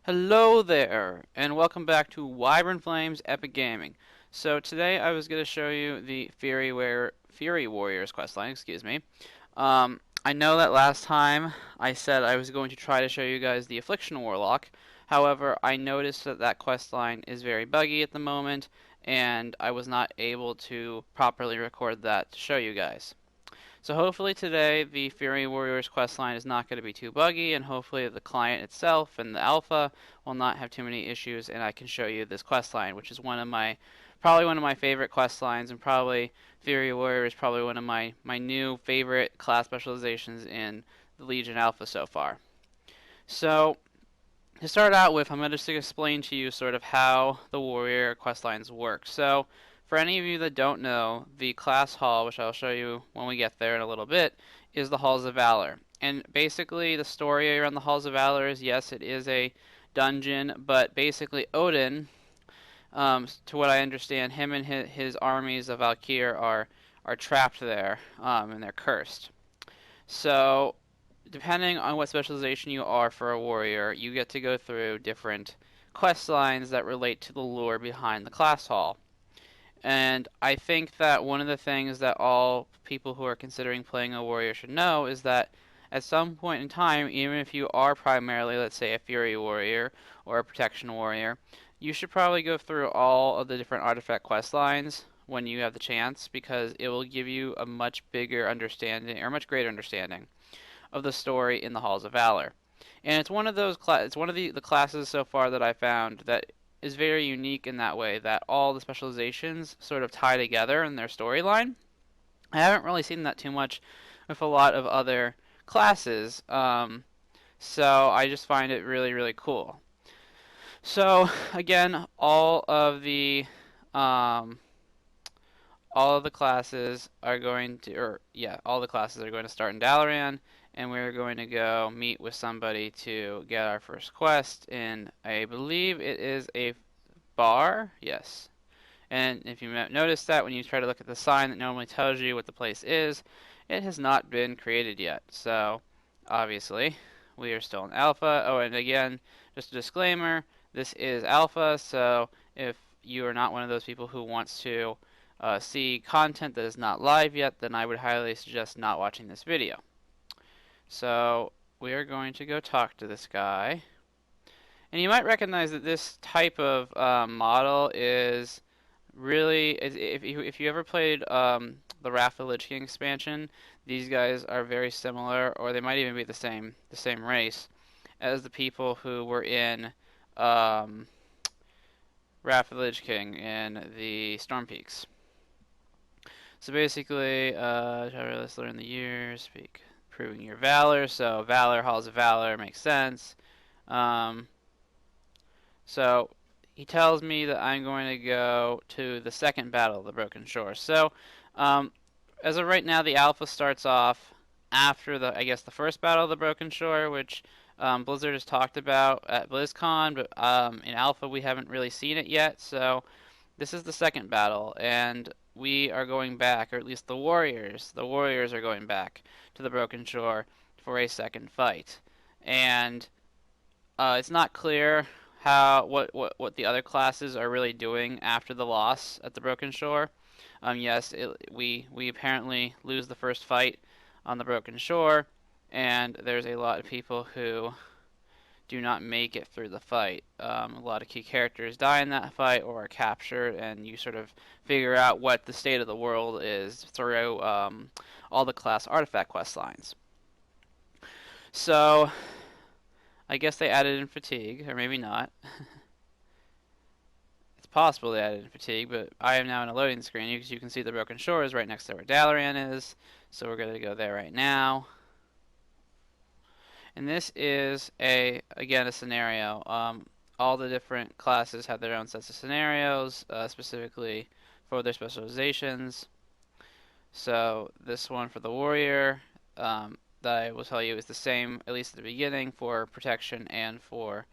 Hello there, and welcome back to Wyvern Flames Epic Gaming. So today I was going to show you the Fury Warriors questline, excuse me. I know that last time I said I was going to try to show you guys the Affliction Warlock. However, I noticed that that questline is very buggy at the moment, and I was not able to properly record that to show you guys. So hopefully today the Fury Warriors questline is not going to be too buggy, and hopefully the client itself and the alpha will not have too many issues, and I can show you this questline, which is probably one of my favorite questlines, and probably Fury Warrior is probably one of my new favorite class specializations in the Legion Alpha so far. So to start out with, I'm going to just explain to you sort of how the warrior questlines work. So, for any of you that don't know, the class hall, which I'll show you when we get there in a little bit, is the Halls of Valor. And basically, the story around the Halls of Valor is yes, it is a dungeon, but basically, Odin, to what I understand, him and his armies of Valkyr are trapped there, and they're cursed. So depending on what specialization you are for a warrior, you get to go through different quest lines that relate to the lore behind the class hall. And I think that one of the things that all people who are considering playing a warrior should know is that at some point in time, even if you are primarily, let's say, a fury warrior or a protection warrior, you should probably go through all of the different artifact quest lines when you have the chance, because it will give you a much bigger understanding or much greater understanding of the story in the Halls of Valor. And it's one of it's one of the classes so far that I found that is very unique in that way, that all the specializations sort of tie together in their storyline. I haven't really seen that too much with a lot of other classes, so I just find it really, really cool. So again, um, all of the classes are going to, or yeah, all the classes are going to start in Dalaran, and we're going to go meet with somebody to get our first quest in, I believe it is a bar, yes. And if you notice that when you try to look at the sign that normally tells you what the place is, it has not been created yet. So, obviously, we are still in alpha. Oh, and again, just a disclaimer, this is alpha, so if you are not one of those people who wants to see content that is not live yet, then I would highly suggest not watching this video. So we are going to go talk to this guy. And you might recognize that this type of model is really, if you ever played the Wrath of the Lich King expansion, these guys are very similar, or they might even be the same race as the people who were in um, Wrath of the Lich King in the Storm Peaks. So basically, let's learn the years, speak, proving your valor. So valor, halls of valor makes sense. Um, so he tells me that I'm going to go to the second battle of the Broken Shore. So um, as of right now, the alpha starts off after I guess the first battle of the Broken Shore, which Blizzard has talked about at BlizzCon, but in alpha we haven't really seen it yet. So this is the second battle, and we are going back, or at least the Warriors. The Warriors are going back to the Broken Shore for a second fight, and it's not clear what the other classes are really doing after the loss at the Broken Shore. Yes, we apparently lose the first fight on the Broken Shore, and there's a lot of people who do not make it through the fight. A lot of key characters die in that fight or are captured, and you sort of figure out what the state of the world is through all the class artifact quest lines. So, I guess they added in fatigue, or maybe not. It's possible they added in fatigue, but I am now in a loading screen. You can see the Broken Shore is right next to where Dalaran is, so we're going to go there right now. And this is again a scenario. All the different classes have their own sets of scenarios, specifically for their specializations. So this one for the warrior, that I will tell you is the same, at least at the beginning, for protection and for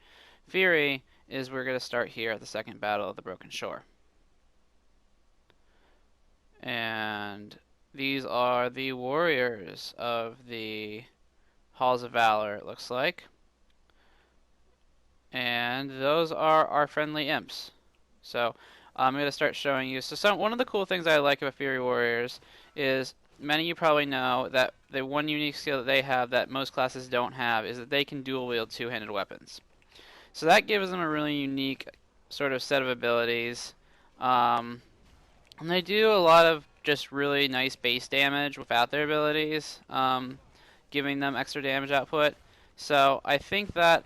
fury, is we're going to start here at the second battle of the Broken Shore. And these are the warriors of the Halls of Valor, it looks like. And And those are our friendly imps. So I'm going to start showing you. So one of the cool things I like about Fury Warriors is many of you probably know that the one unique skill that they have that most classes don't have is that they can dual wield two-handed weapons. So that gives them a really unique sort of set of abilities. Um, and they do a lot of just really nice base damage without their abilities, giving them extra damage output. So I think that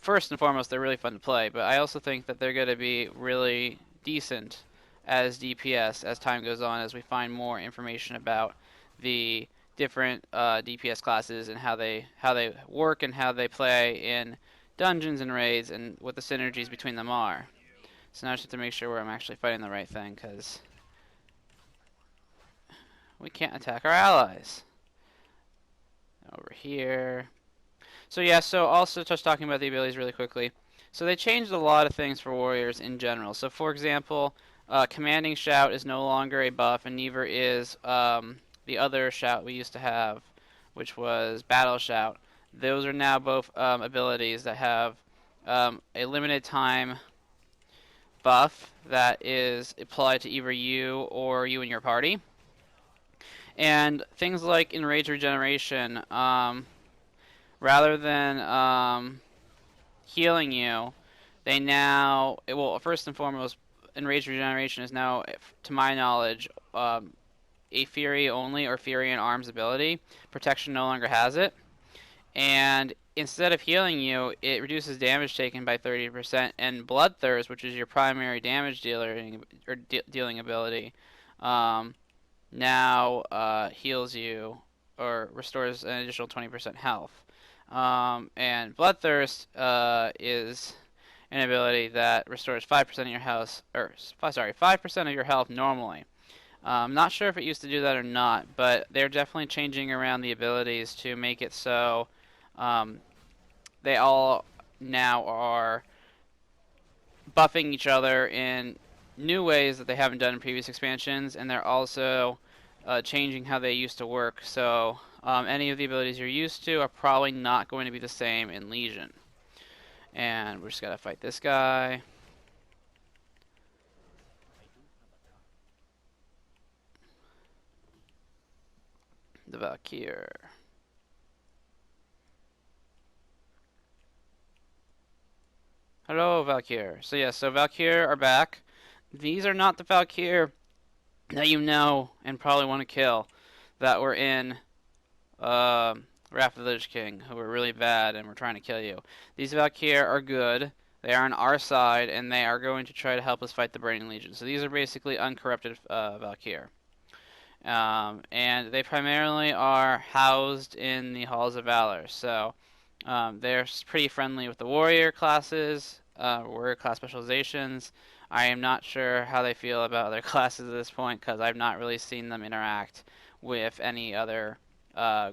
first and foremost, they're really fun to play, but I also think that they're going to be really decent as DPS as time goes on, as we find more information about the different DPS classes and how they work and how they play in dungeons and raids and what the synergies between them are. So now I just have to make sure where I'm actually fighting the right thing, because we can't attack our allies. Over here. So yeah, so also just talking about the abilities really quickly. So they changed a lot of things for warriors in general. So for example, commanding shout is no longer a buff, and neither is the other shout we used to have, which was battle shout. Those are now both abilities that have a limited time buff that is applied to either you or you and your party. And things like enrage regeneration, rather than healing you, they now, well, first and foremost, enrage regeneration is now, to my knowledge, a Fury only or Fury and Arms ability. Protection no longer has it. And instead of healing you, it reduces damage taken by 30%. And Bloodthirst, which is your primary damage dealing ability, now heals you or restores an additional 20% health. And Bloodthirst is an ability that restores 5% of your health, or sorry, 5% of your health normally. I'm not sure if it used to do that or not, but they're definitely changing around the abilities to make it so they all now are buffing each other in new ways that they haven't done in previous expansions, and they're also changing how they used to work. So any of the abilities you're used to are probably not going to be the same in Legion. And we're just gotta fight this guy. The Valkyr. Hello, Valkyr. So yeah, so Valkyr are back. These are not the Valkyr that you know and probably want to kill that were in Wrath of the Lich King, who were really bad and were trying to kill you. These Valkyr are good. They are on our side, and they are going to try to help us fight the Burning Legion. So these are basically uncorrupted Valkyr. And they primarily are housed in the Halls of Valor. So they're pretty friendly with the warrior classes, warrior class specializations. I am not sure how they feel about other classes at this point, because I've not really seen them interact with any other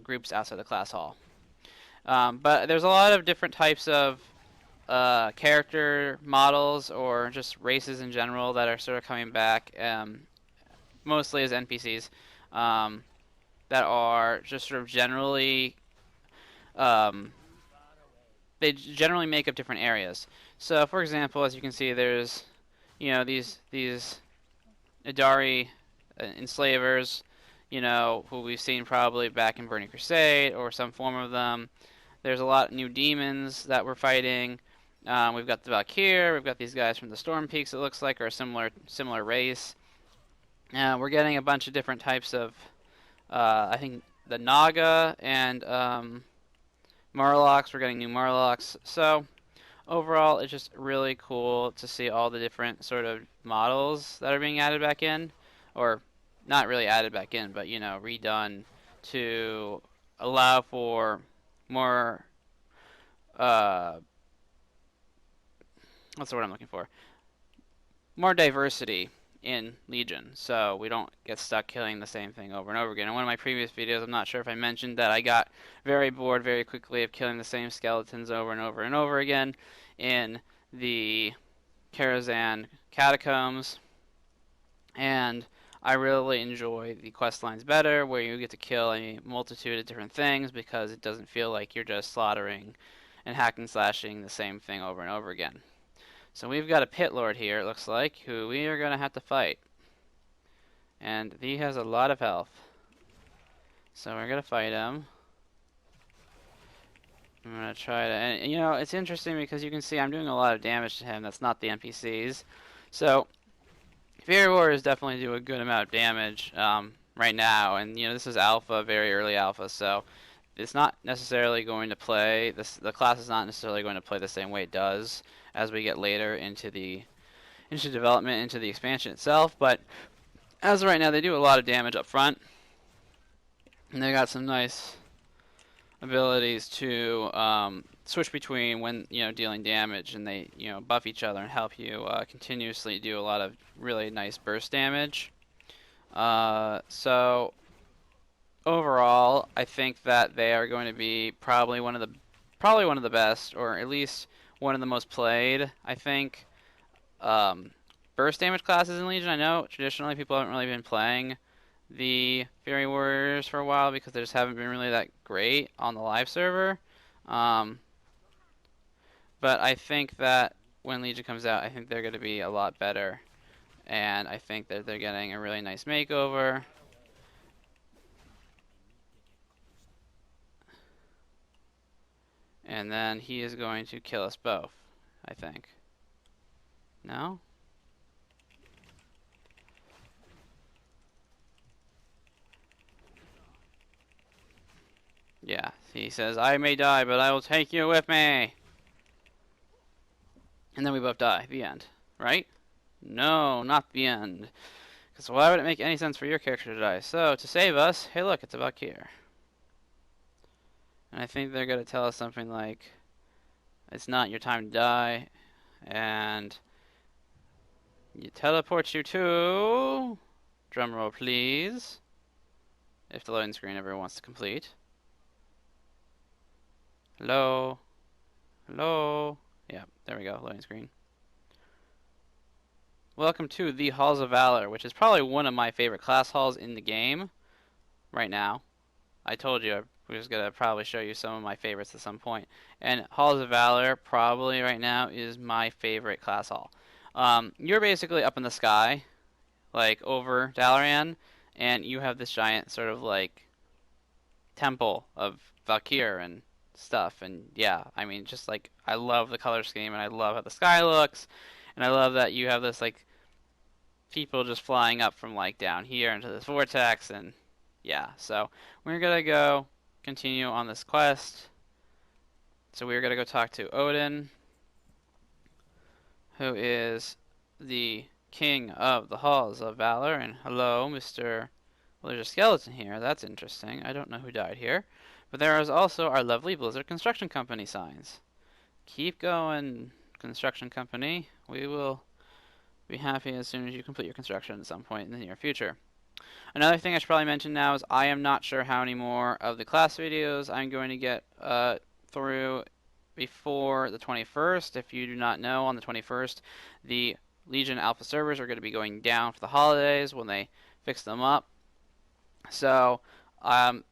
groups outside the class hall. But there's a lot of different types of character models or just races in general that are sort of coming back, mostly as NPCs, that are just sort of generally they generally make up different areas. So, for example, as you can see, there's these Idari enslavers, who we've seen probably back in Burning Crusade or some form of them. There's a lot of new demons that we're fighting. We've got the Valkyr. We've got these guys from the Storm Peaks. It looks like are a similar race. We're getting a bunch of different types of, I think the Naga and Murlocs. We're getting new Murlocs. So overall, it's just really cool to see all the different sort of models that are being added back in, or not really added back in, but redone to allow for more what's the word I'm looking for? More diversity in Legion, so we don't get stuck killing the same thing over and over again. In one of my previous videos, I'm not sure if I mentioned that I got very bored very quickly of killing the same skeletons over and over and over again in the Karazhan Catacombs, and I really enjoy the quest lines better, where you get to kill a multitude of different things because it doesn't feel like you're just slaughtering and hacking slashing the same thing over and over again. So we've got a pit lord here, it looks like, who we are going to have to fight. And he has a lot of health. So we're going to fight him. I'm going to try to... And, you know, it's interesting because you can see I'm doing a lot of damage to him. That's not the NPCs. So, Fury Warriors definitely do a good amount of damage right now. And, you know, this is alpha, very early alpha. So, it's not necessarily going to play... the class is not necessarily going to play the same way it does as we get later into development, into the expansion itself. But, as of right now, they do a lot of damage up front. And they got some nice abilities to switch between when dealing damage, and they buff each other and help you continuously do a lot of really nice burst damage. So overall, I think that they are going to be probably one of the best, or at least one of the most played. I think burst damage classes in Legion. I know traditionally people haven't really been playing the Fury Warriors for a while because they just haven't been really that great on the live server. But I think that when Legion comes out, I think they're going to be a lot better. And I think that they're getting a really nice makeover. And then he is going to kill us both, I think. No? Yeah, he says, I may die, but I will take you with me. And then we both die. The end. Right? No, not the end. Because why would it make any sense for your character to die? So, to save us, hey look, it's about here. And I think they're going to tell us something like, it's not your time to die, and you teleport you to... Drumroll, please. If the loading screen ever wants to complete. Hello? Hello? Yeah, there we go, loading screen. Welcome to the Halls of Valor, which is probably one of my favorite class halls in the game right now. I told you I was going to probably show you some of my favorites at some point. And Halls of Valor probably right now is my favorite class hall. You're basically up in the sky, like over Dalaran, and you have this giant sort of like temple of Valkyr and stuff. And yeah, I mean, just like, I love the color scheme, and I love how the sky looks, and I love that you have this like people just flying up from like down here into this vortex. And yeah, so we're gonna go continue on this quest. So we're gonna go talk to Odin, who is the king of the Halls of Valor. And hello, Mr. Well, there's a skeleton here. That's interesting. I don't know who died here. But there is also our lovely Blizzard Construction Company signs. Keep going, Construction Company. We will be happy as soon as you complete your construction at some point in the near future. Another thing I should probably mention now is I am not sure how many more of the class videos I'm going to get through before the 21st. If you do not know, on the 21st, the Legion Alpha servers are going to be going down for the holidays when they fix them up. So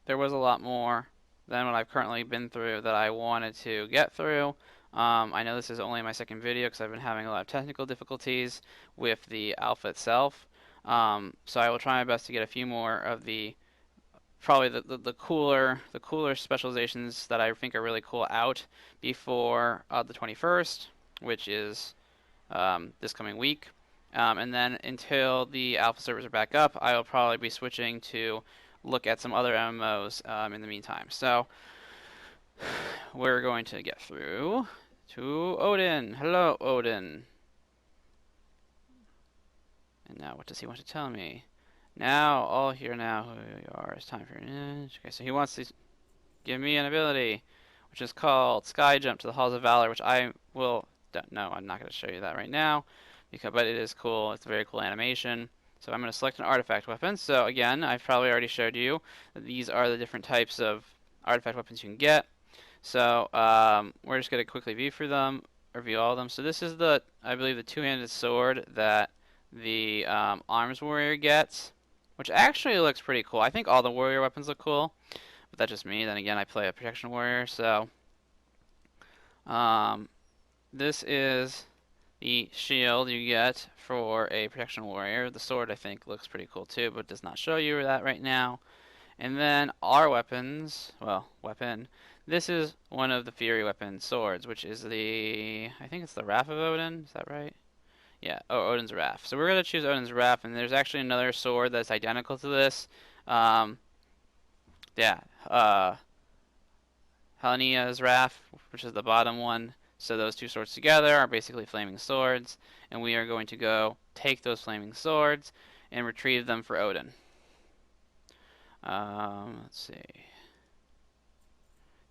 there was a lot more than what I've currently been through that I wanted to get through. I know this is only my second video because I've been having a lot of technical difficulties with the alpha itself. So I will try my best to get a few more of the probably the cooler specializations that I think are really cool out before the 21st, which is this coming week. And then until the alpha servers are back up, I will probably be switching to look at some other MMOs in the meantime. So we're going to get through to Odin. Hello, Odin. And now what does he want to tell me? Now, all here now who you are. It's time for... Okay, so he wants to give me an ability, which is called Sky Jump to the Halls of Valor, which I will... No, I'm not going to show you that right now, but it is cool. It's a very cool animation. So I'm going to select an artifact weapon. So again, I've probably already showed you that these are the different types of artifact weapons you can get. So we're just going to quickly review all of them. So this is I believe, the two-handed sword that the Arms Warrior gets, which actually looks pretty cool. I think all the warrior weapons look cool, but that's just me. Then again, I play a protection warrior, so Um, this is the shield you get for a protection warrior. The sword I think looks pretty cool too, but does not show you that right now. And then our weapons, well, weapon. This is one of the Fury weapon swords, which is I think it's the Wrath of Odin. Is that right? Yeah, oh, Odin's Wrath. So we're gonna choose Odin's Wrath, and there's actually another sword that's identical to this. Um, yeah, uh, Helena's Wrath, which is the bottom one. So those two swords together are basically flaming swords, and we are going to go take those flaming swords and retrieve them for Odin. Let's see.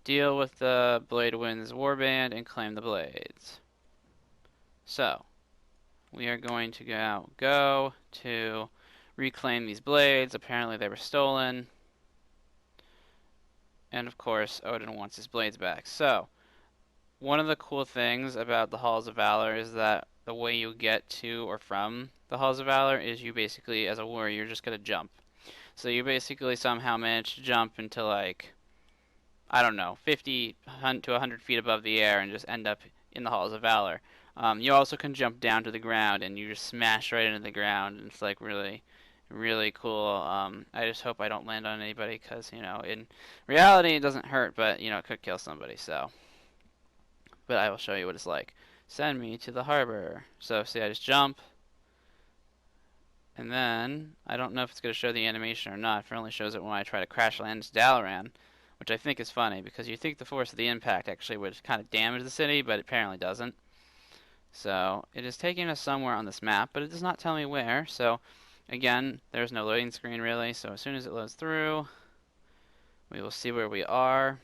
Deal with the Blade Wind's Warband and claim the blades. So, we are going to go to reclaim these blades. Apparently they were stolen. And of course, Odin wants his blades back. So, one of the cool things about the Halls of Valor is that the way you get to or from the Halls of Valor is you basically, as a warrior, you're just going to jump. So you basically somehow manage to jump into like, I don't know, 50 to 100 feet above the air and just end up in the Halls of Valor. You also can jump down to the ground and you just smash right into the ground, and it's like really, really cool. I just hope I don't land on anybody because, you know, in reality it doesn't hurt, but, you know, it could kill somebody, so. But I will show you what it's like. Send me to the harbor. So, see, I just jump. And then, I don't know if it's going to show the animation or not. It only shows it when I try to crash land to Dalaran, which I think is funny, because you think the force of the impact actually would kind of damage the city, but it apparently doesn't. So, it is taking us somewhere on this map, but it does not tell me where. So, again, there's no loading screen really, so as soon as it loads through, we will see where we are.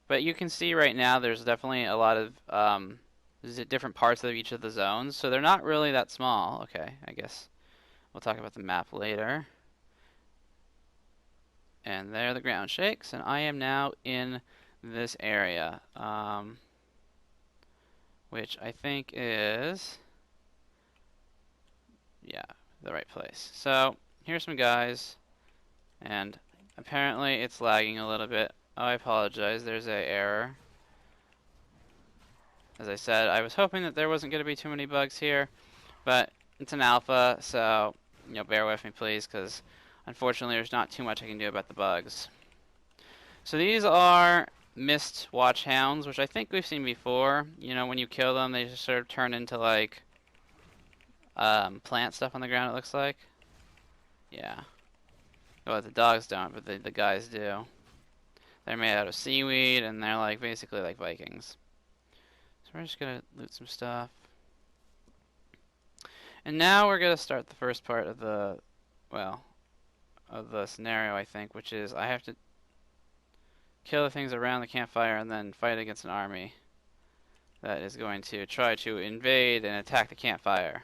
But you can see right now there's definitely a lot of different parts of each of the zones, so they're not really that small. Okay, I guess we'll talk about the map later. And there the ground shakes, and I am now in this area, which I think is, yeah, the right place. So here's some guys, and apparently it's lagging a little bit. Oh, I apologize, there's an error. As I said, I was hoping that there wasn't going to be too many bugs here, but it's an alpha, so, you know, bear with me please, because unfortunately there's not too much I can do about the bugs. So these are mist watchhounds, which I think we've seen before. You know, when you kill them, they just sort of turn into like plant stuff on the ground, it looks like. Yeah. Well, the dogs don't, but the guys do. They're made out of seaweed, and they're like basically like Vikings. So we're just gonna loot some stuff. And now we're gonna start the first part of the, well, of the scenario, I think, which is I have to kill the things around the campfire and then fight against an army that is going to try to invade and attack the campfire.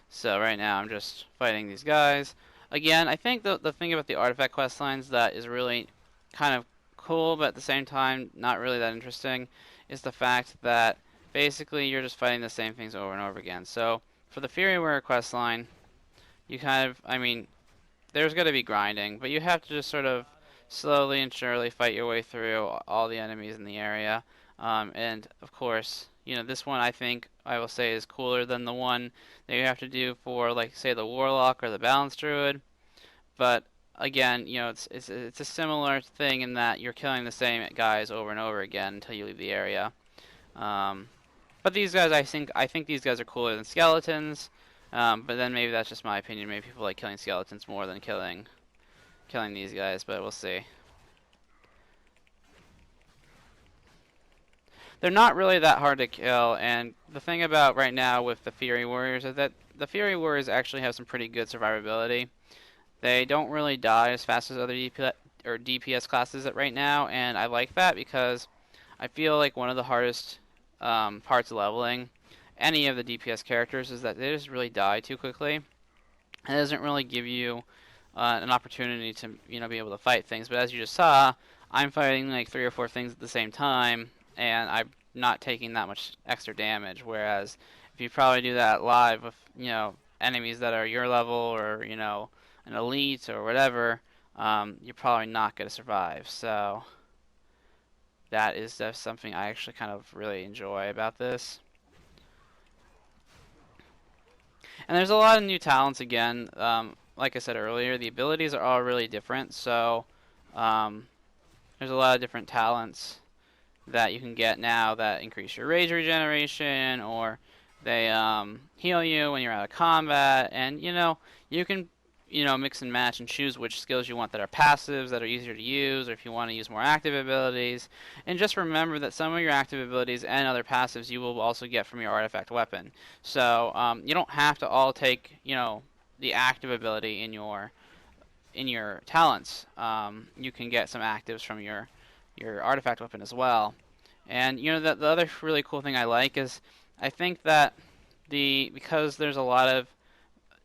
So right now I'm just fighting these guys. Again, I think the thing about the artifact quest lines that is really kind of cool, but at the same time not really that interesting, is the fact that basically you're just fighting the same things over and over again. So for the Fury Warrior quest line, you kind of, I mean, there's going to be grinding, but you have to just sort of slowly and surely fight your way through all the enemies in the area. And of course, you know, this one I think I will say is cooler than the one that you have to do for, like, say, the Warlock or the Balance Druid. But again, you know, it's a similar thing in that you're killing the same guys over and over again until you leave the area. But these guys, I think these guys are cooler than skeletons. But then maybe that's just my opinion. Maybe people like killing skeletons more than killing these guys, but we'll see. They're not really that hard to kill, and the thing about right now with the Fury Warriors is that the Fury Warriors actually have some pretty good survivability. They don't really die as fast as other DPS classes at right now, and I like that because I feel like one of the hardest parts of leveling any of the DPS characters is that they just really die too quickly. It doesn't really give you an opportunity to, you know, be able to fight things. But as you just saw, I'm fighting like 3 or 4 things at the same time, and I'm not taking that much extra damage. Whereas if you probably do that live with, you know, enemies that are your level or, you know, an elite or whatever, you're probably not going to survive. So that is just something I actually kind of really enjoy about this. And there's a lot of new talents again. Like I said earlier, the abilities are all really different. So um, there's a lot of different talents that you can get now that increase your rage regeneration, or they heal you when you're out of combat. And you can mix and match and choose which skills you want that are passives that are easier to use, or if you want to use more active abilities. And just remember that some of your active abilities and other passives you will also get from your artifact weapon. So you don't have to all take the active ability in your talents. You can get some actives from your artifact weapon as well. And the other really cool thing I like is I think that because there's a lot of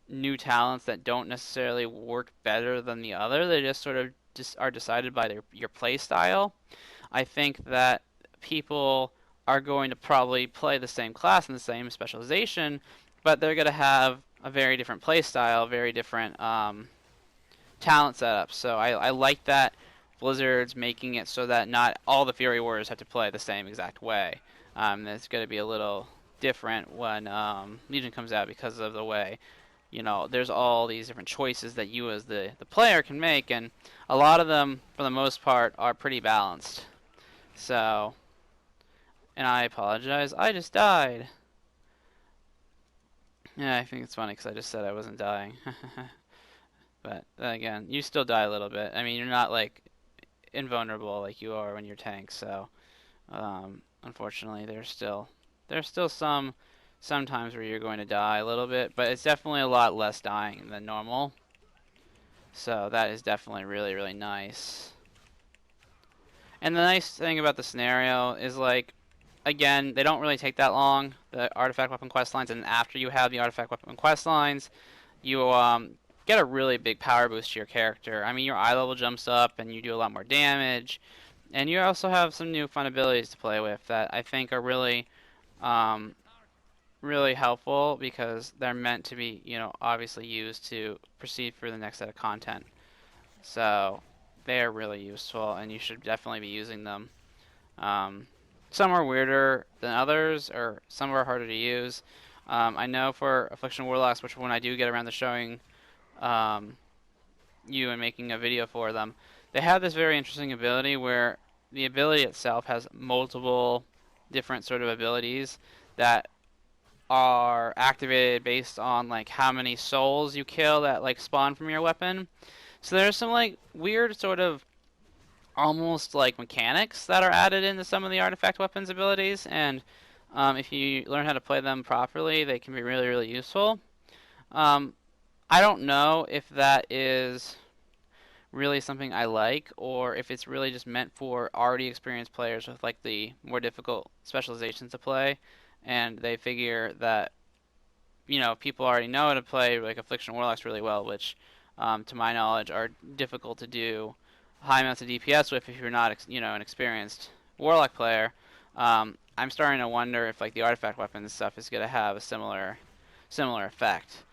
new talents that don't necessarily work better than the other, they just sort of just are decided by your play style. I think that people are going to probably play the same class and the same specialization, but they're going to have a very different play style, very different talent setup. So I like that Blizzard's making it so that not all the Fury Warriors have to play the same exact way. It's going to be a little different when Legion comes out because of the way, there's all these different choices that you as the player can make, and a lot of them, for the most part, are pretty balanced. So, and I apologize, I just died. Yeah, I think it's funny because I just said I wasn't dying. But then again, you still die a little bit. I mean, you're not like invulnerable like you are when you're tank. So, unfortunately, there's still some times where you're going to die a little bit, but it's definitely a lot less dying than normal. So that is definitely really really nice. And the nice thing about the scenario is like, again, they don't really take that long, the artifact weapon quest lines, and after you have the artifact weapon quest lines, you get a really big power boost to your character. I mean, your eye level jumps up, and you do a lot more damage, and you also have some new fun abilities to play with that I think are really, really helpful because they're meant to be, obviously used to proceed through the next set of content. So they are really useful, and you should definitely be using them. Um, some are weirder than others, or some are harder to use. I know for Affliction Warlocks, which when I do get around to showing um, you and making a video for them, they have this very interesting ability where the ability itself has multiple different sort of abilities that are activated based on like how many souls you kill that like spawn from your weapon. So there's some like weird sort of almost like mechanics that are added into some of the artifact weapons abilities, and if you learn how to play them properly, they can be really really useful. Um, I don't know if that is really something I like, or if it's really just meant for already experienced players with like the more difficult specializations to play, and they figure that people already know how to play like Affliction Warlocks really well, which, to my knowledge, are difficult to do high amounts of DPS with if you're not, an experienced Warlock player. I'm starting to wonder if like the artifact weapons stuff is going to have a similar effect.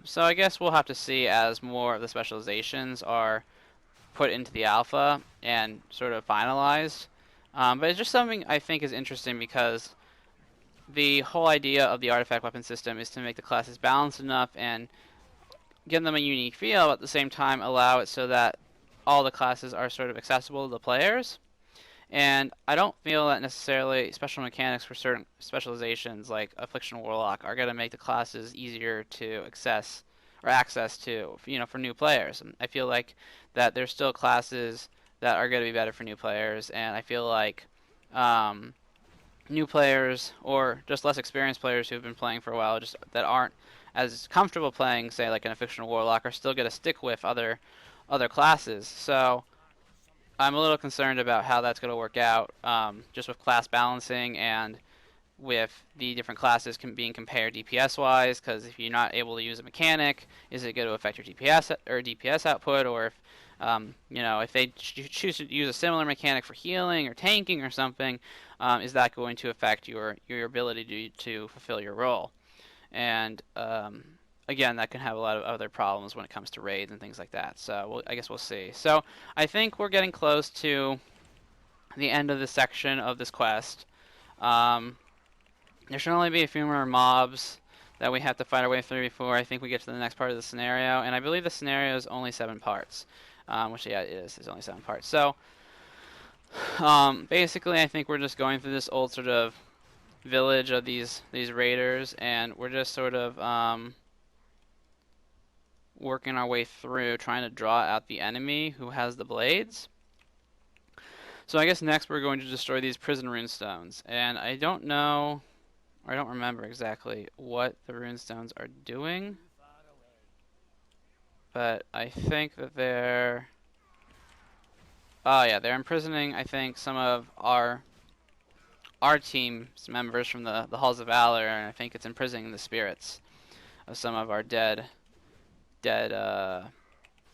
So I guess we'll have to see as more of the specializations are put into the alpha and sort of finalized. But it's just something I think is interesting because the whole idea of the artifact weapon system is to make the classes balanced enough and give them a unique feel, but at the same time allow it so that all the classes are sort of accessible to the players. And I don't feel that necessarily special mechanics for certain specializations like Affliction Warlock are going to make the classes easier to access to, for new players. And I feel like that there's still classes that are going to be better for new players, and I feel like new players or just less experienced players who've been playing for a while, just that aren't as comfortable playing, say, like an Affliction Warlock, are still going to stick with other classes. So I'm a little concerned about how that's going to work out, just with class balancing and with the different classes being compared DPS wise. Because if you're not able to use a mechanic, is it going to affect your DPS output, or if they choose to use a similar mechanic for healing or tanking or something, is that going to affect your ability to fulfill your role? And again, that can have a lot of other problems when it comes to raids and things like that. So I guess we'll see. So I think we're getting close to the end of this section of this quest. Um, there should only be a few more mobs that we have to fight our way through before I think we get to the next part of the scenario. And I believe the scenario is only 7 parts. Which, yeah, it is. It's only 7 parts. So, basically, I think we're just going through this old sort of village of these raiders, and we're just sort of working our way through, trying to draw out the enemy who has the blades. So I guess next we're going to destroy these prison runestones, and I don't know, or I don't remember exactly what the runestones are doing, but I think that they're, oh yeah, they're imprisoning, I think, some of our team's members from the Halls of Valor, and I think it's imprisoning the spirits of some of our dead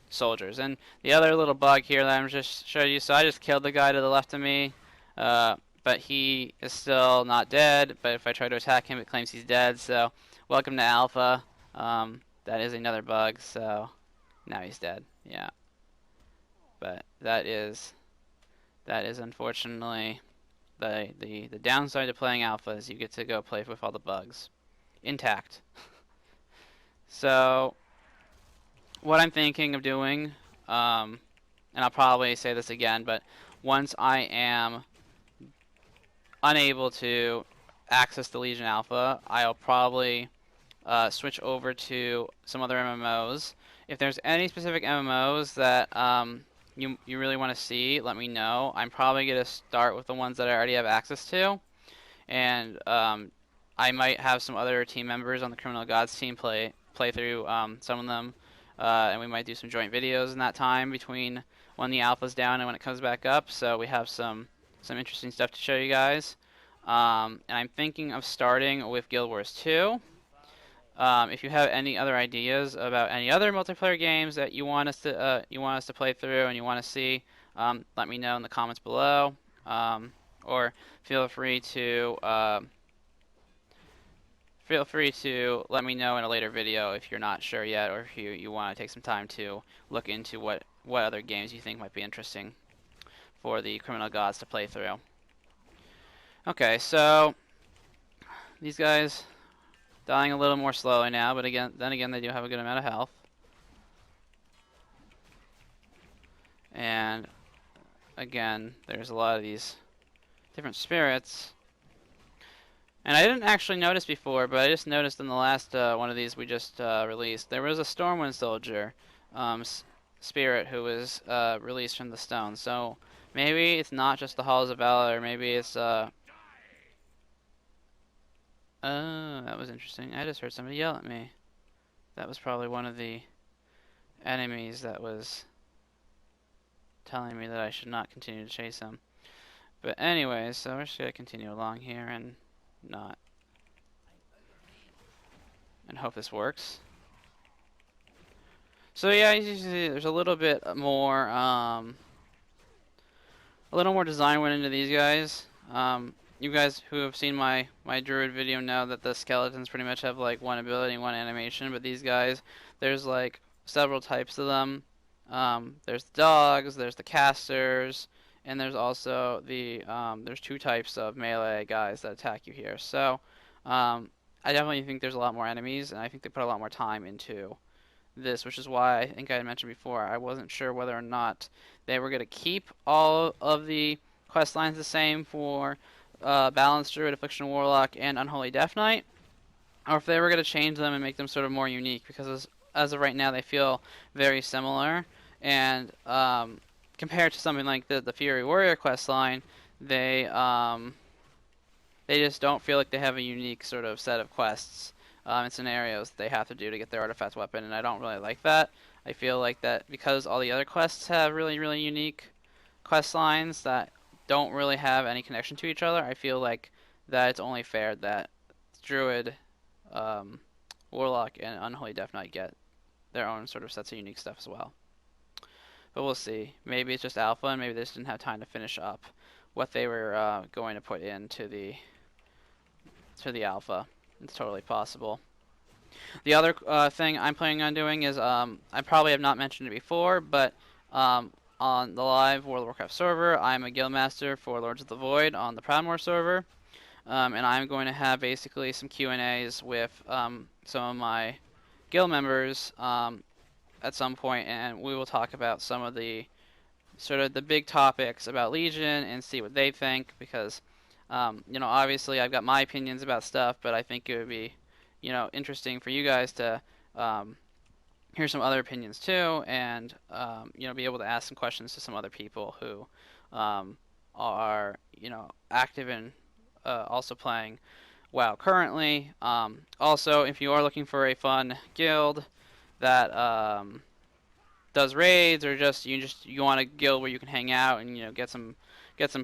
soldiers. And the other little bug here that I'm just showing you, so I just killed the guy to the left of me, but he is still not dead, but if I try to attack him, it claims he's dead, so welcome to Alpha. That is another bug, so now he's dead, yeah. But that is unfortunately the downside to playing Alpha is you get to go play with all the bugs intact. So what I'm thinking of doing, and I'll probably say this again, but once I am unable to access the Legion Alpha, I'll probably switch over to some other MMOs. If there's any specific MMOs that you really want to see, let me know. I'm probably going to start with the ones that I already have access to, and I might have some other team members on the Criminal Gods team play through some of them, and we might do some joint videos in that time between when the alpha's down and when it comes back up. So we have some interesting stuff to show you guys. And I'm thinking of starting with Guild Wars 2. If you have any other ideas about any other multiplayer games that you want us to play through and you want to see, let me know in the comments below, or feel free to let me know in a later video if you're not sure yet, or if you want to take some time to look into what other games you think might be interesting for the Criminal Gods to play through. Okay, so these guys dying a little more slowly now, but then again they do have a good amount of health. And again, there's a lot of these different spirits. And I didn't actually notice before, but I just noticed in the last one of these we just released, there was a Stormwind soldier spirit who was released from the stone. So maybe it's not just the Halls of Valor, maybe it's oh, that was interesting. I just heard somebody yell at me. That was probably one of the enemies that was telling me that I should not continue to chase him. But anyways, so we're just gonna continue along here and hope this works. So yeah, you see there's a little bit more design went into these guys. You guys who have seen my druid video know that the skeletons pretty much have like one ability and one animation, but these guys, there's like several types of them. There's the dogs, there's the casters, and there's also the there's 2 types of melee guys that attack you here. So I definitely think there's a lot more enemies, and I think they put a lot more time into this, which is why I think I had mentioned before I wasn't sure whether or not they were going to keep all of the quest lines the same for Balanced Druid, Affliction Warlock, and Unholy Death Knight, or if they were going to change them and make them sort of more unique, because as of right now they feel very similar, and compared to something like the Fury Warrior quest line, they just don't feel like they have a unique sort of set of quests and scenarios that they have to do to get their artifact weapon, and I don't really like that. I feel like that because all the other quests have really, really unique quest lines that don't really have any connection to each other, I feel like that it's only fair that Druid, Warlock, and Unholy Death Knight get their own sort of sets of unique stuff as well. But we'll see. Maybe it's just alpha, and maybe they just didn't have time to finish up what they were going to put into the alpha. It's totally possible. The other thing I'm planning on doing is I probably have not mentioned it before, but on the live World of Warcraft server. I'm a guild master for Lords of the Void on the Proudmoore server, and I'm going to have basically some Q&As with some of my guild members at some point, and we will talk about some of the sort of the big topics about Legion and see what they think, because obviously I've got my opinions about stuff, but I think it would be interesting for you guys to um, hear some other opinions too, and be able to ask some questions to some other people who are active in also playing WoW currently. Also, if you are looking for a fun guild that does raids, or you want a guild where you can hang out and get some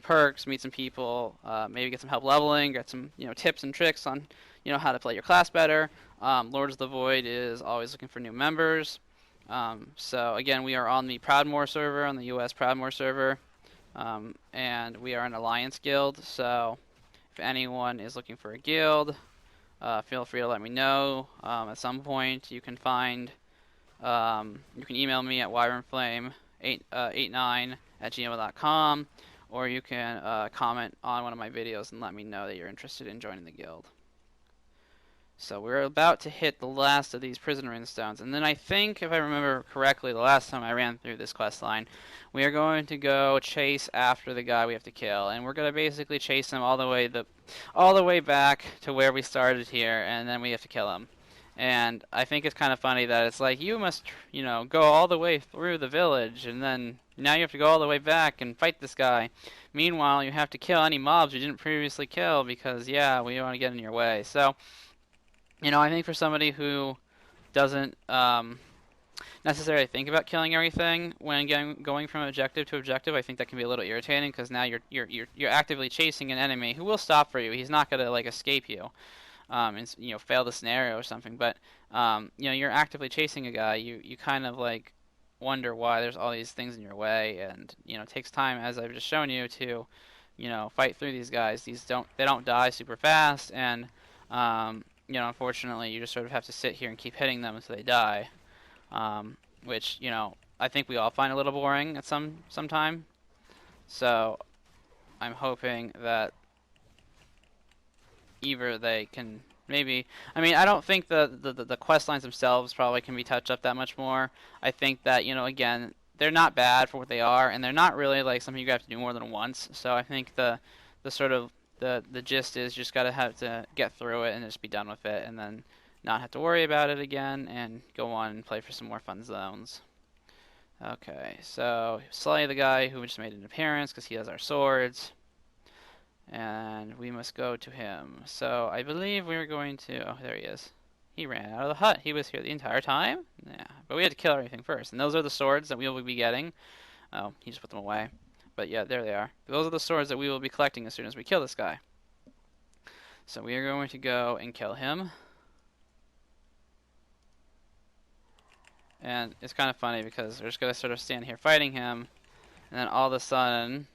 perks, meet some people, maybe get some help leveling, get some tips and tricks on how to play your class better. Lords of the Void is always looking for new members. So again, we are on the Proudmoore server, on the US Proudmoore server, and we are an alliance guild. So if anyone is looking for a guild, feel free to let me know. At some point, you can email me at wyvernflame89@gmail.com, or you can comment on one of my videos and let me know that you're interested in joining the guild. So we're about to hit the last of these prison runestones, and then I think, if I remember correctly, the last time I ran through this quest line, we are going to go chase after the guy we have to kill, and we're going to basically chase him all the way back to where we started here, and then we have to kill him. And I think it's kind of funny that it's like, you must, go all the way through the village, and then now you have to go all the way back and fight this guy. Meanwhile, you have to kill any mobs you didn't previously kill because, yeah, we don't want to get in your way. So, I think for somebody who doesn't necessarily think about killing everything when going from objective to objective, I think that can be a little irritating, because now you're actively chasing an enemy who will stop for you. He's not gonna like escape you, and fail the scenario or something. But you're actively chasing a guy. You kind of like wonder why there's all these things in your way, and it takes time, as I've just shown you, to fight through these guys. They don't die super fast, and unfortunately, you just sort of have to sit here and keep hitting them until they die, which I think we all find a little boring at some time. So I'm hoping that either they can maybe. I mean, I don't think the quest lines themselves probably can be touched up that much more. I think that again, they're not bad for what they are, and they're not really like something you have to do more than once. So I think the sort of the gist is just gotta have to get through it and just be done with it, and then not have to worry about it again, and go on and play for some more fun zones. Okay, so slay the guy who just made an appearance because he has our swords, and we must go to him. So I believe we were going to. Oh, there he is. He ran out of the hut. He was here the entire time. Yeah, but we had to kill everything first, and those are the swords that we will be getting. Oh, he just put them away. But yeah, there they are. Those are the swords that we will be collecting as soon as we kill this guy. So we are going to go and kill him. And it's kind of funny because we're just going to sort of stand here fighting him, and then all of a sudden,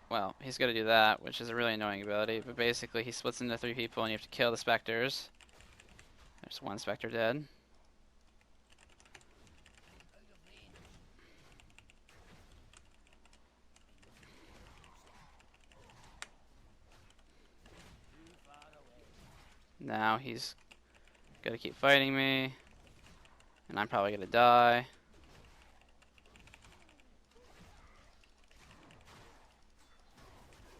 well, he's going to do that, which is a really annoying ability, but basically he splits into 3 people and you have to kill the specters. There's 1 specter dead. Now he's gonna keep fighting me, and I'm probably gonna die.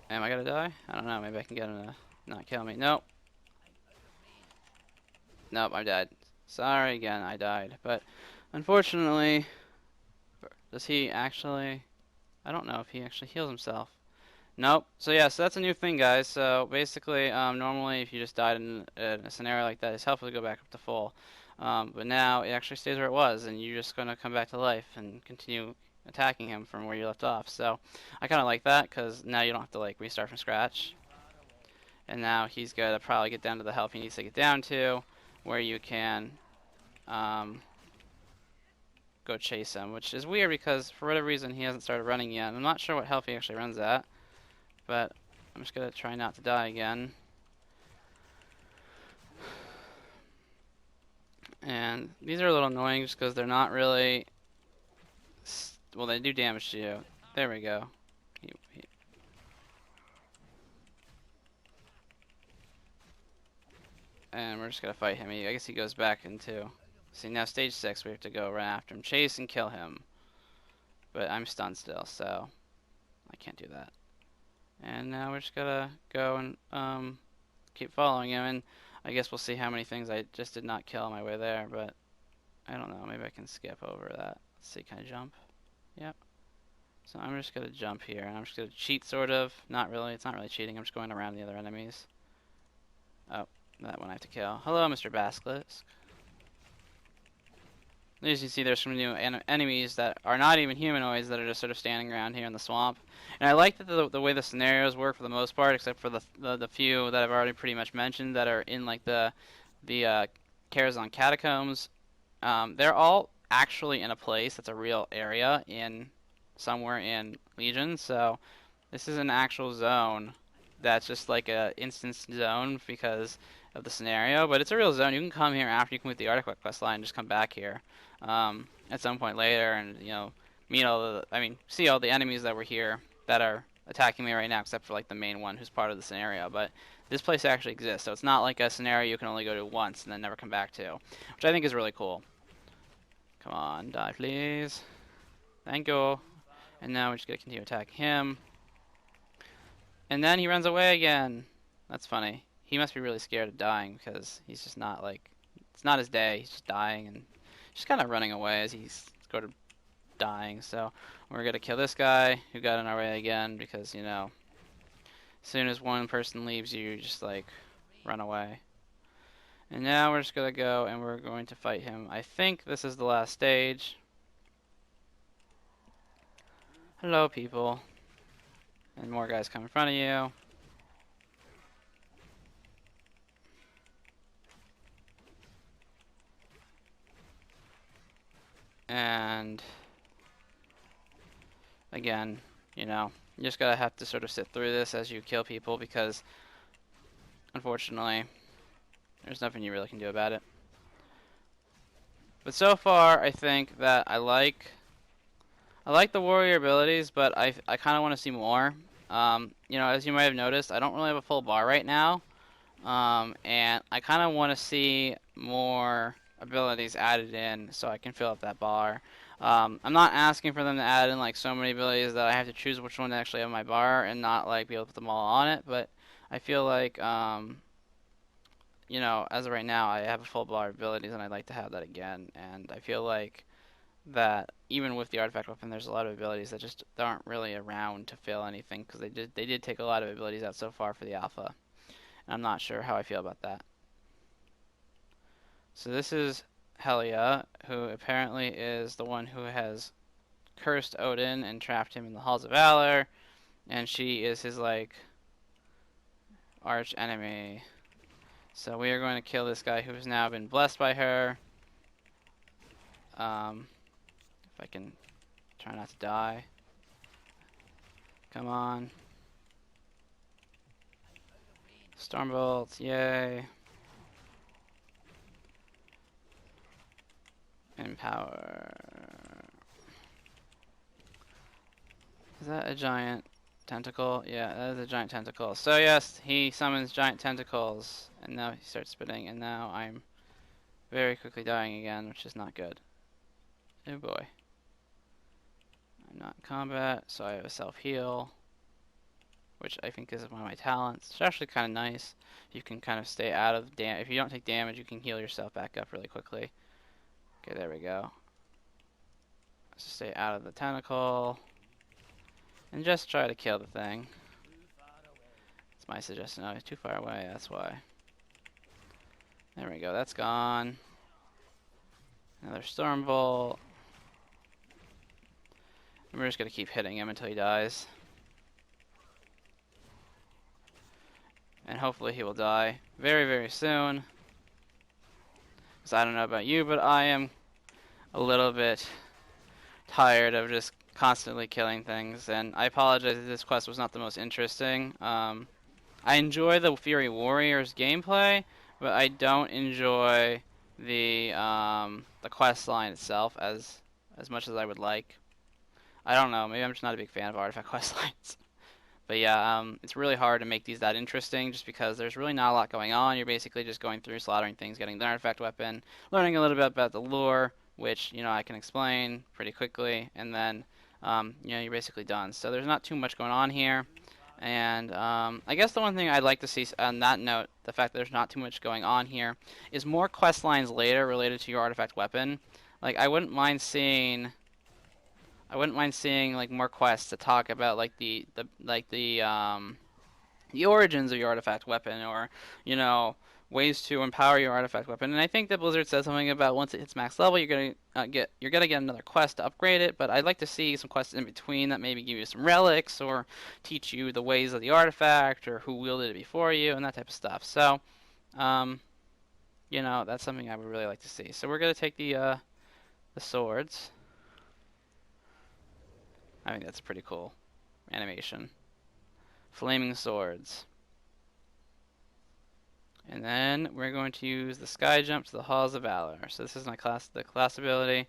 Am I gonna die? I don't know, maybe I can get him to not kill me. Nope. Nope, I died. Sorry again, I died. But unfortunately, does he actually... I don't know if he actually heals himself. Nope. So yeah, so that's a new thing, guys. So basically, normally if you just died in a scenario like that, his health would go back up to full. But now it actually stays where it was, and you're just going to come back to life and continue attacking him from where you left off. So I kind of like that, because now you don't have to like restart from scratch. And now he's going to probably get down to the health he needs to get down to, where you can go chase him, which is weird because for whatever reason he hasn't started running yet. I'm not sure what health he actually runs at. But I'm just going to try not to die again. And these are a little annoying just because they're not really Well, they do damage to you. There we go. And we're just gonna fight him. I guess he goes back into. See, now stage 6, we have to go run after him, chase and kill him. But I'm stunned still, so I can't do that. And now we're just gonna go and keep following him, and I guess we'll see how many things I just did not kill on my way there, but I don't know, maybe I can skip over that. Let's see, can I jump? Yep. So I'm just gonna jump here, and I'm just gonna cheat, sort of. Not really, it's not really cheating, I'm just going around the other enemies. Oh, that one I have to kill. Hello, Mr. Basilisk. As you see, there's some new enemies that are not even humanoids that are just sort of standing around here in the swamp. And I like that the way the scenarios work for the most part, except for the few that I've already pretty much mentioned that are in like the Karazhan catacombs. They're all actually in a place that's a real area in somewhere in Legion. So this is an actual zone that's just like a instance zone because of the scenario, but it's a real zone. You can come here after you complete the artifact quest line and just come back here at some point later, and meet see all the enemies that were here that are attacking me right now, except for like the main one who's part of the scenario. But this place actually exists, so it's not like a scenario you can only go to once and then never come back to, which I think is really cool. Come on, die please. Thank you. And now we're just gonna continue attacking him. And then he runs away again. That's funny. He must be really scared of dying because he's just not like, it's not his day. He's just dying and just kind of running away as he's go to dying. So we're gonna kill this guy who got in our way again because as soon as one person leaves you just like run away. And now we're just gonna go and we're going to fight him. I think this is the last stage. Hello, people. And more guys come in front of you. And again, you just gotta have to sort of sit through this as you kill people because unfortunately there's nothing you really can do about it. But so far I think that I like the warrior abilities, but I kind of want to see more. As you might have noticed, I don't really have a full bar right now, and I kind of want to see more abilities added in so I can fill up that bar. I'm not asking for them to add in like so many abilities that I have to choose which one to actually have on my bar and not like be able to put them all on it, but I feel like as of right now I have a full bar of abilities and I'd like to have that again, and I feel like that even with the artifact weapon, there's a lot of abilities that just aren't really around to fill anything because they did take a lot of abilities out so far for the alpha. And I'm not sure how I feel about that. So this is Helia, who apparently is the one who has cursed Odin and trapped him in the Halls of Valor, and she is his like arch enemy. So we are going to kill this guy who has now been blessed by her. If I can try not to die. Come on. Stormbolt, yay. Empower. Is that a giant tentacle? Yeah, that is a giant tentacle. So yes, he summons giant tentacles, and now he starts spinning, and now I'm very quickly dying again, which is not good. Oh boy. I'm not in combat, so I have a self-heal, which I think is one of my talents. It's actually kind of nice. You can kind of stay out of damage. If you don't take damage, you can heal yourself back up really quickly. Okay, there we go. So stay out of the tentacle, and just try to kill the thing. That's my suggestion. Oh, he's too far away, that's why. There we go, that's gone. Another Stormbolt. And we're just going to keep hitting him until he dies. And hopefully he will die very, very soon. Because I don't know about you, but I am a little bit tired of just constantly killing things. And I apologize if this quest was not the most interesting. I enjoy the Fury Warriors gameplay, but I don't enjoy the quest line itself as much as I would like. I don't know. Maybe I'm just not a big fan of artifact quest lines. But yeah, it's really hard to make these that interesting just because there's really not a lot going on. You're basically just going through, slaughtering things, getting the artifact weapon, learning a little bit about the lore, which, I can explain pretty quickly, and then, you're basically done. So there's not too much going on here. And I guess the one thing I'd like to see on that note, the fact that there's not too much going on here, is more quest lines later related to your artifact weapon. Like I wouldn't mind seeing like more quests to talk about like the origins of your artifact weapon, or you know ways to empower your artifact weapon. And I think that Blizzard says something about once it hits max level, you're gonna get another quest to upgrade it. But I'd like to see some quests in between that maybe give you some relics or teach you the ways of the artifact or who wielded it before you and that type of stuff. So, um, that's something I would really like to see. So we're gonna take the swords. I think that's a pretty cool animation. Flaming swords. And then we're going to use the sky jump to the Halls of Valor. So this is the class ability.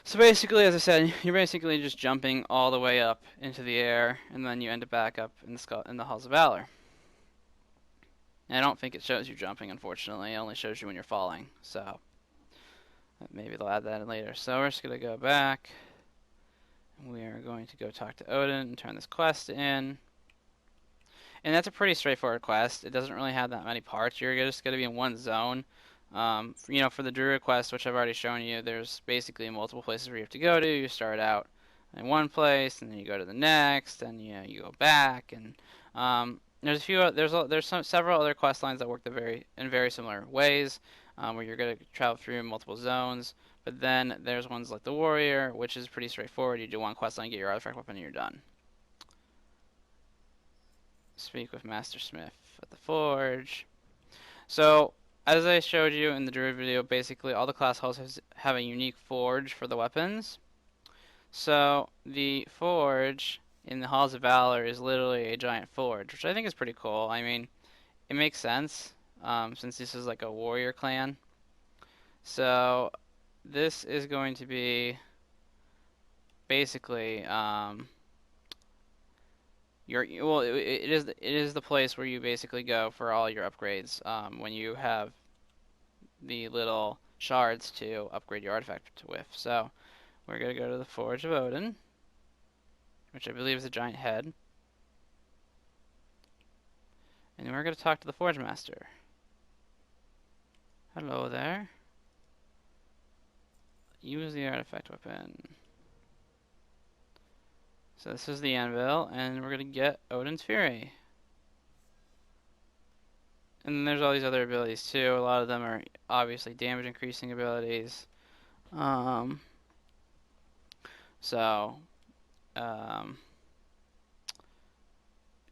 So basically, as I said, you're basically just jumping all the way up into the air, and then you end up back up in the Halls of Valor. And I don't think it shows you jumping, unfortunately. It only shows you when you're falling. So maybe they'll add that in later. So we're just going to go back. We are going to go talk to Odin and turn this quest in. And that's a pretty straightforward quest. It doesn't really have that many parts. You're just going to be in one zone. For the Druid quest, which I've already shown you, there's basically multiple places where you have to go to. You start out in one place, and then you go to the next, and you go back. And there's several other quest lines that work in very similar ways, where you're going to travel through multiple zones. But then there's ones like the Warrior, which is pretty straightforward. You do one quest line, get your artifact weapon, and you're done. Speak with Master Smith at the Forge. So, as I showed you in the Druid video, basically all the class halls have a unique forge for the weapons. So, the forge in the Halls of Valor is literally a giant forge, which I think is pretty cool. I mean, it makes sense, since this is like a warrior clan. So, this is going to be basically, it is the place where you basically go for all your upgrades, when you have the little shards to upgrade your artifact with. So we're gonna go to the Forge of Odin, which I believe is a giant head, and we're gonna talk to the Forge Master. Hello there. Use the artifact weapon. So this is the anvil, and we're gonna get Odin's Fury. And then there's all these other abilities too. A lot of them are obviously damage increasing abilities. Um, so, um,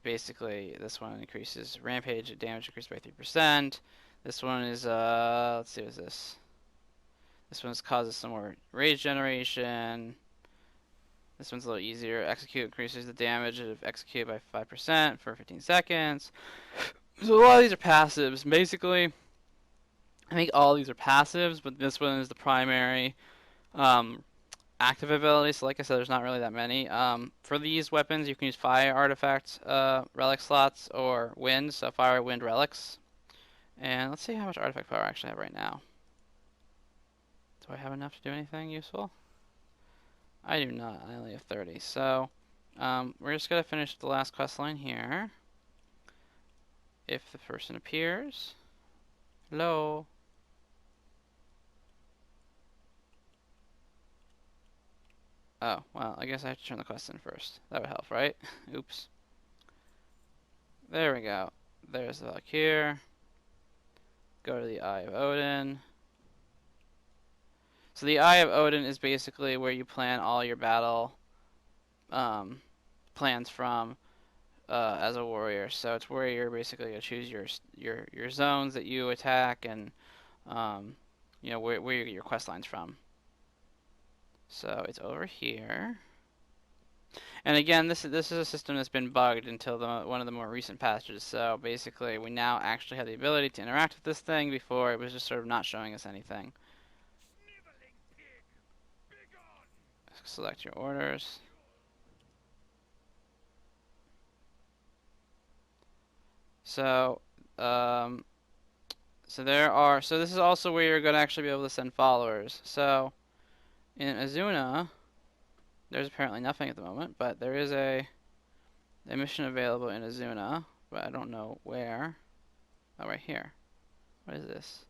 basically, this one increases rampage damage increased by 3%. This one is, let's see, what's this? This one causes some more rage generation. This one's a little easier. Execute increases the damage of execute by 5% for 15 seconds. So a lot of these are passives. Basically, I think all of these are passives, but this one is the primary active ability. So like I said, there's not really that many. For these weapons, you can use fire artifact relic slots or wind, so fire, wind, relics. And let's see how much artifact power I actually have right now. Do I have enough to do anything useful? I do not. I only have 30. So we're just going to finish the last quest line here. If the person appears. Hello. Oh, well, I guess I have to turn the quest in first. That would help, right? Oops. There we go. There's the Valkyr. Go to the Eye of Odin. So the Eye of Odin is basically where you plan all your battle plans from as a warrior. So it's where you're basically going to choose your zones that you attack, and where you get your quest lines from. So it's over here. And again, this is a system that's been bugged until one of the more recent patches. So basically, we now actually have the ability to interact with this thing. Before, it was just sort of not showing us anything. select your orders. So, um, so this is also where you're going to actually be able to send followers. So, in Azuna, there's apparently nothing at the moment, but there is a mission available in Azuna, but I don't know where. Oh, right here. What is this?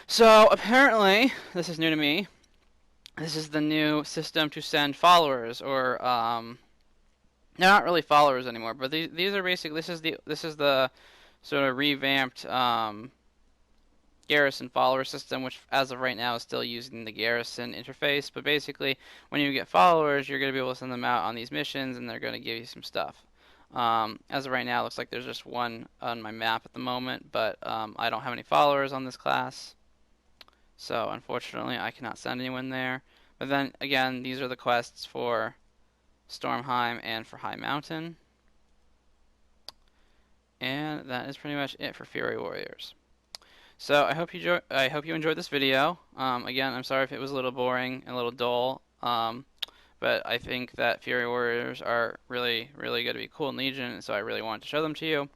So, apparently, this is new to me. This is the new system to send followers, or they're not really followers anymore, but these are basically this is the sort of revamped Garrison follower system, which as of right now is still using the Garrison interface. But basically, when you get followers, you're going to be able to send them out on these missions, and they're going to give you some stuff. As of right now, it looks like there's just one on my map at the moment, but I don't have any followers on this class, so unfortunately, I cannot send anyone there. But then again, these are the quests for Stormheim and for High Mountain. And that is pretty much it for Fury Warriors. So I hope you enjoyed this video. Again, I'm sorry if it was a little boring and a little dull. But I think that Fury Warriors are really, really going to be cool in Legion, so I really wanted to show them to you.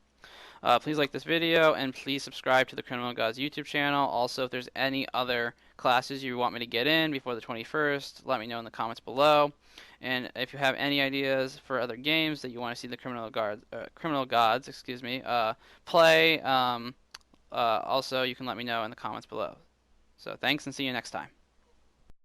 Please like this video, and please subscribe to the Criminal Gods YouTube channel. Also, if there's any other classes you want me to get in before the 21st, let me know in the comments below. And if you have any ideas for other games that you want to see the Criminal Gods, excuse me, play, also you can let me know in the comments below. So thanks, and see you next time.